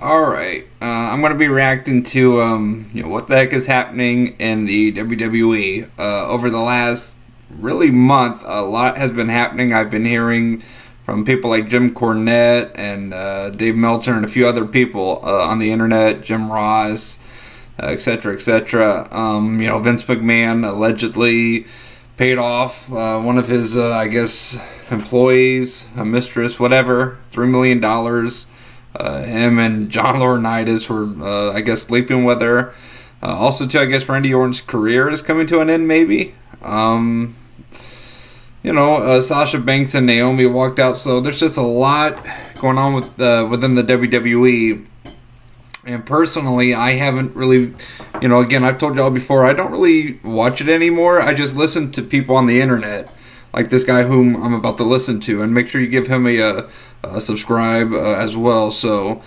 Alright, I'm going to be reacting to, what the heck is happening in the WWE. Over the last, really, month, a lot has been happening. I've been hearing from people like Jim Cornette and Dave Meltzer and a few other people on the internet, Jim Ross, etc., etc. Vince McMahon allegedly paid off one of his, employees, a mistress, whatever, $3 million. Him and John Laurinaitis were, sleeping with her. Also, too, Randy Orton's career is coming to an end, maybe. Sasha Banks and Naomi walked out, so there's just a lot going on within the WWE. And personally, I haven't really, I've told y'all before, I don't really watch it anymore. I just listen to people on the internet, like this guy whom I'm about to listen to, and make sure you give him a subscribe as well. So,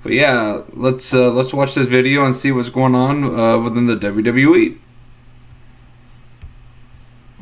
but yeah, let's watch this video and see what's going on within the WWE.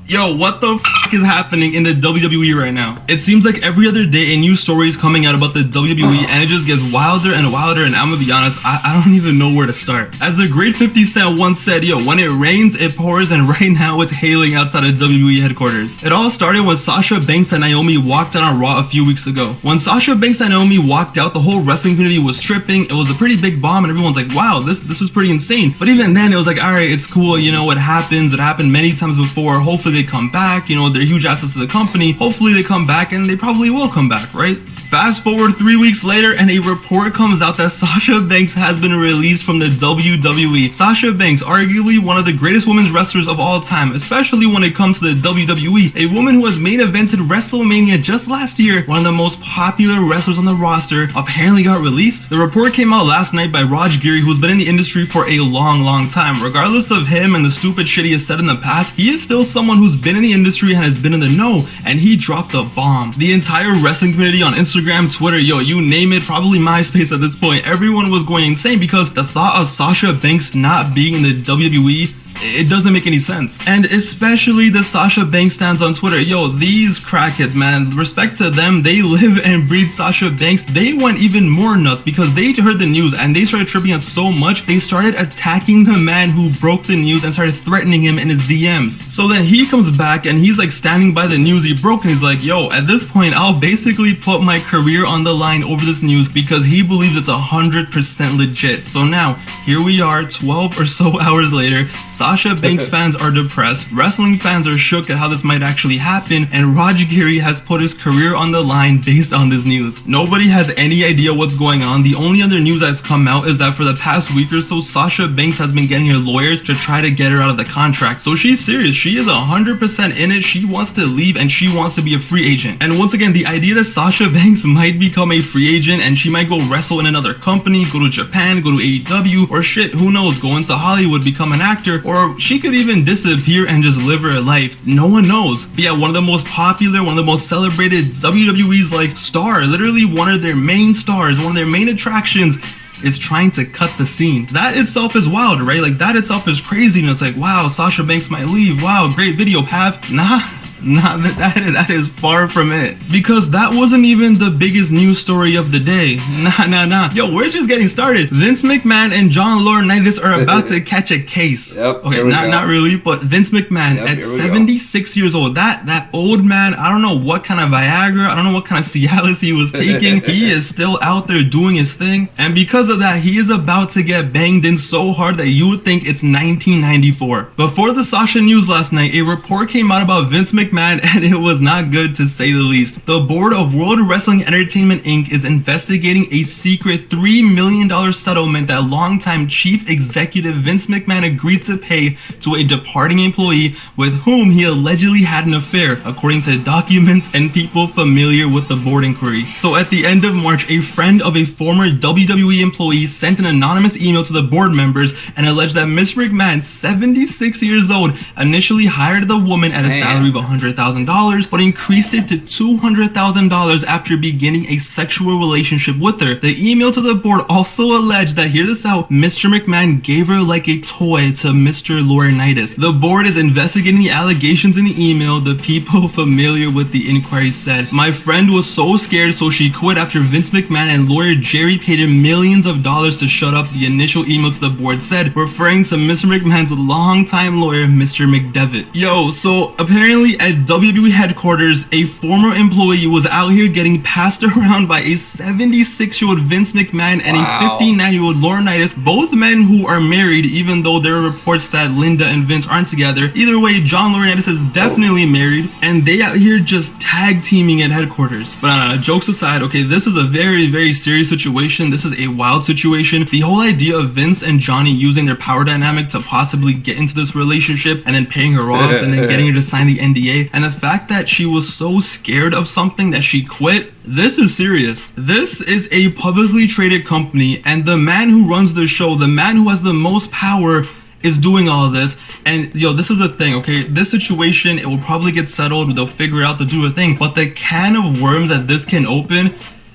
Yo, what the f*** is happening in the WWE right now? It seems like every other day a new story is coming out about the WWE and it just gets wilder and wilder, and I'm gonna be honest, I don't even know where to start. As the great 50 Cent once said, yo, when it rains, it pours, and right now it's hailing outside of WWE headquarters. It all started when Sasha Banks and Naomi walked out on Raw a few weeks ago. When Sasha Banks and Naomi walked out, the whole wrestling community was tripping. It was a pretty big bomb and everyone's like, wow, this was pretty insane. But even then, it was like, alright, it's cool, it happens. It happened many times before. Hopefully they come back, they're huge assets to the company. Hopefully they come back, and they probably will come back, right? Fast forward 3 weeks later, and a report comes out that Sasha Banks has been released from the WWE. Sasha Banks, arguably one of the greatest women's wrestlers of all time, especially when it comes to the WWE. A woman who has main evented WrestleMania just last year, one of the most popular wrestlers on the roster, apparently got released. The report came out last night by Raj Giri, who's been in the industry for a long time. Regardless of him and the stupid shit he has said in the past, he is still someone who's been in the industry and has been in the know, and he dropped a bomb. The entire wrestling community on Instagram, Twitter, you name it, probably MySpace at this point, everyone was going insane because the thought of Sasha Banks not being in the WWE, it doesn't make any sense. And especially the Sasha Banks stands on Twitter. These crackheads, man, respect to them, they live and breathe Sasha Banks. They went even more nuts because they heard the news and they started tripping out so much, they started attacking the man who broke the news and started threatening him in his DMs. So then he comes back and he's like standing by the news he broke, and he's like, at this point, I'll basically put my career on the line over this news because he believes it's 100% legit. So now, here we are, 12 or so hours later, Sasha Banks fans are depressed, wrestling fans are shook at how this might actually happen, and Raj Giri has put his career on the line based on this news. Nobody has any idea what's going on. The only other news that's come out is that for the past week or so, Sasha Banks has been getting her lawyers to try to get her out of the contract. So she's serious. She is 100% in it. She wants to leave and she wants to be a free agent. And once again, the idea that Sasha Banks might become a free agent and she might go wrestle in another company, go to Japan, go to AEW, or shit, who knows, go into Hollywood, become an actor, or she could even disappear and just live her life. No one knows. But yeah, one of the most popular, one of the most celebrated WWE's star, literally one of their main stars, one of their main attractions, is trying to cut the scene. That itself is wild, right? That itself is crazy. And it's like, wow, Sasha Banks might leave. Wow, great video. That is far from it. Because that wasn't even the biggest news story of the day. Nah. We're just getting started. Vince McMahon and John Laurinaitis are about to catch a case. Okay, not really, but Vince McMahon at 76 years old. That old man, I don't know what kind of Viagra, I don't know what kind of Cialis he was taking. He is still out there doing his thing. And because of that, he is about to get banged in so hard that you would think it's 1994. Before the Sasha news last night, a report came out about Vince McMahon, and it was not good to say the least. The board of World Wrestling Entertainment Inc. is investigating a secret $3 million settlement that longtime chief executive Vince McMahon agreed to pay to a departing employee with whom he allegedly had an affair, according to documents and people familiar with the board inquiry. So at the end of March, a friend of a former WWE employee sent an anonymous email to the board members and alleged that Ms. McMahon, 76 years old, initially hired the woman at a salary of $100,000 $100,000, but increased it to $200,000 after beginning a sexual relationship with her. The email to the board also alleged that, hear this out, Mr. McMahon gave her like a toy to Mr. Laurinaitis. The board is investigating the allegations in the email. The people familiar with the inquiry said, my friend was so scared, so she quit after Vince McMahon and lawyer Jerry paid her millions of dollars to shut up, the initial email to the board said, referring to Mr. McMahon's longtime lawyer, Mr. McDevitt. Yo, so apparently at WWE headquarters, a former employee was out here getting passed around by a 76-year-old Vince McMahon and a 59-year-old Laurinaitis, both men who are married, even though there are reports that Linda and Vince aren't together. Either way, John Laurinaitis is definitely married, and they out here just tag teaming at headquarters. But jokes aside, okay, this is a very, very serious situation. This is a wild situation. The whole idea of Vince and Johnny using their power dynamic to possibly get into this relationship and then paying her off and then getting her to sign the NDA, and the fact that she was so scared of something that she quit, this is serious. This is a publicly traded company, and the man who runs the show, the man who has the most power, is doing all of this. And yo, this is the thing, okay? This situation, it will probably get settled. They'll figure it out, they'll do a thing. But the can of worms that this can open,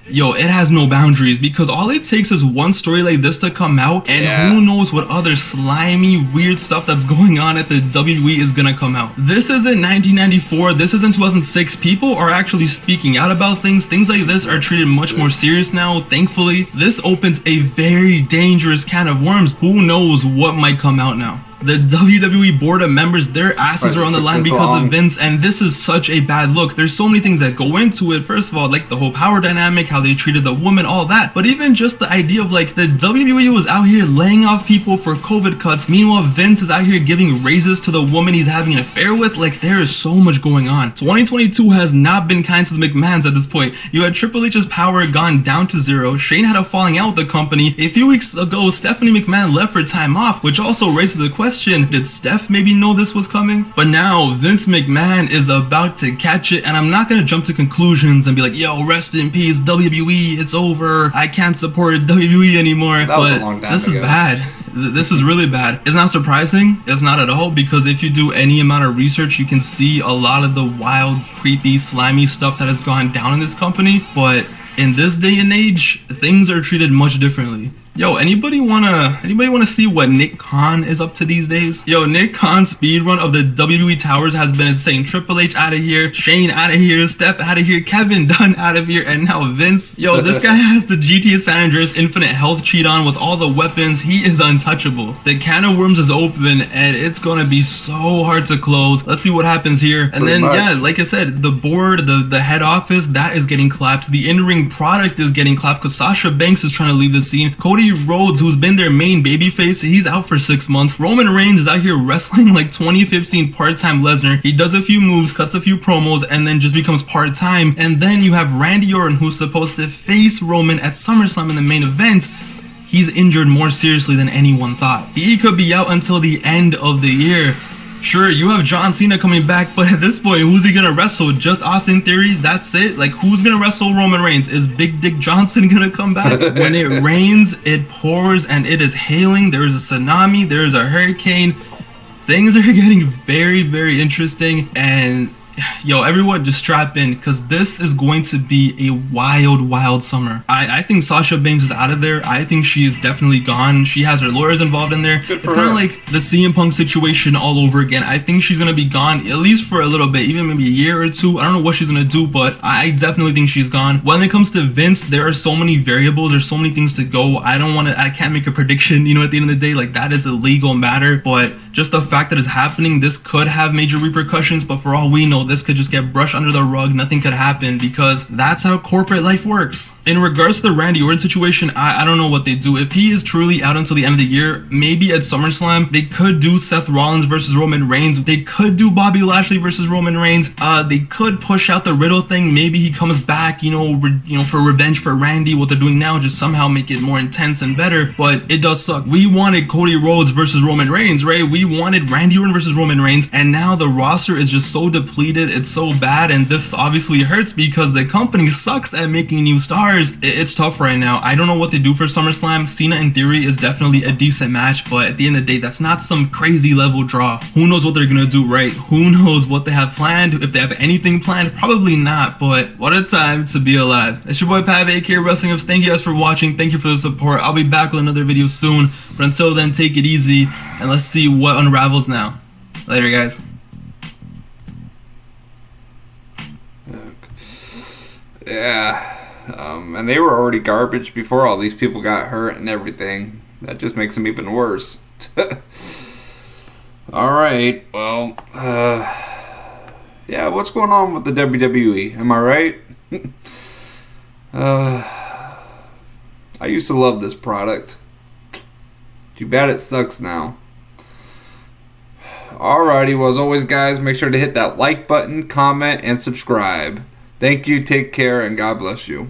yo, it has no boundaries, because all it takes is one story like this to come out, and who knows what other slimy, weird stuff that's going on at the WWE is gonna come out. This isn't 1994, this isn't 2006. People are actually speaking out about things. Things like this are treated much more serious now, thankfully. This opens a very dangerous can of worms. Who knows what might come out now? The WWE board of members, their asses are on the line because of Vince, and this is such a bad look. There's so many things that go into it. First of all, like the whole power dynamic, how they treated the woman, all that. But even just the idea of like the WWE was out here laying off people for COVID cuts. Meanwhile, Vince is out here giving raises to the woman he's having an affair with. Like, there is so much going on. 2022 has not been kind to the McMahons at this point. You had Triple H's power gone down to zero. Shane had a falling out with the company. A few weeks ago, Stephanie McMahon left for time off, which also raises the question, did Steph maybe know this was coming? But now Vince McMahon is about to catch it, and I'm not gonna jump to conclusions and be like, yo, rest in peace WWE, it's over, I can't support WWE anymore. That was a long time this ago. is bad. This is really bad. It's not surprising. It's not at all, because if you do any amount of research, you can see a lot of the wild, creepy, slimy stuff that has gone down in this company. But in this day and age, things are treated much differently. Yo, anybody wanna see what Nick Khan is up to these days? Yo, Nick Khan's speedrun of the WWE Towers has been insane. Triple H out of here, Shane out of here, Steph out of here, Kevin Dunn out of here, and now Vince. Yo, this guy has the GTA San Andreas Infinite Health cheat on with all the weapons. He is untouchable. The can of worms is open, and it's gonna be so hard to close. Let's see what happens here. And then, yeah, like I said, the board, the head office, that is getting clapped. The in-ring product is getting clapped because Sasha Banks is trying to leave the scene. Cody Rhodes, who's been their main babyface, he's out for 6 months. Roman Reigns is out here wrestling like 2015 part-time Lesnar. He does a few moves, cuts a few promos, and then just becomes part-time. And then you have Randy Orton, who's supposed to face Roman at SummerSlam in the main event. He's injured more seriously than anyone thought. He could be out until the end of the year. Sure, you have John Cena coming back, but at this point, who's he gonna wrestle? Just Austin Theory? That's it? Like, who's gonna wrestle Roman Reigns? Is Big Dick Johnson gonna come back? When it rains, it pours, and it is hailing. There is a tsunami, there is a hurricane. Things are getting very, very interesting, and yo, everyone just strap in, because this is going to be a wild, wild summer. I think Sasha Banks is out of there. I think she is definitely gone. She has her lawyers involved in there. It's kind of like the CM Punk situation all over again. I think she's going to be gone, at least for a little bit, even maybe a year or two. I don't know what she's going to do, but I definitely think she's gone. When it comes to Vince, there are so many variables. There's so many things to go. I can't make a prediction, at the end of the day. Like, that is a legal matter, but just the fact that it's happening, this could have major repercussions, but for all we know, this could just get brushed under the rug. Nothing could happen, because that's how corporate life works. In regards to the Randy Orton situation, I don't know what they do. If he is truly out until the end of the year, maybe at SummerSlam, they could do Seth Rollins versus Roman Reigns. They could do Bobby Lashley versus Roman Reigns. They could push out the Riddle thing. Maybe he comes back, for revenge for Randy. What they're doing now, just somehow make it more intense and better, but it does suck. We wanted Cody Rhodes versus Roman Reigns, right? We wanted Randy Orton versus Roman Reigns, and now the roster is just so depleted underrated. It's so bad, and this obviously hurts because the company sucks at making new stars. It's tough right now. I don't know what they do for SummerSlam. Cena in theory is definitely a decent match, but at the end of the day, that's not some crazy level draw. Who knows what they're gonna do, right? Who knows what they have planned? If they have anything planned, probably not, but what a time to be alive. It's your boy Pav, aka Wrestling Ups. Thank you guys for watching. Thank you for the support. I'll be back with another video soon, but until then, take it easy, and let's see what unravels now. Later, guys. Yeah, and they were already garbage before all these people got hurt and everything. That just makes them even worse. Alright, well, yeah, what's going on with the WWE? Am I right? I used to love this product. Too bad it sucks now. Alrighty, well, as always, guys, make sure to hit that like button, comment, and subscribe. Thank you, take care, and God bless you.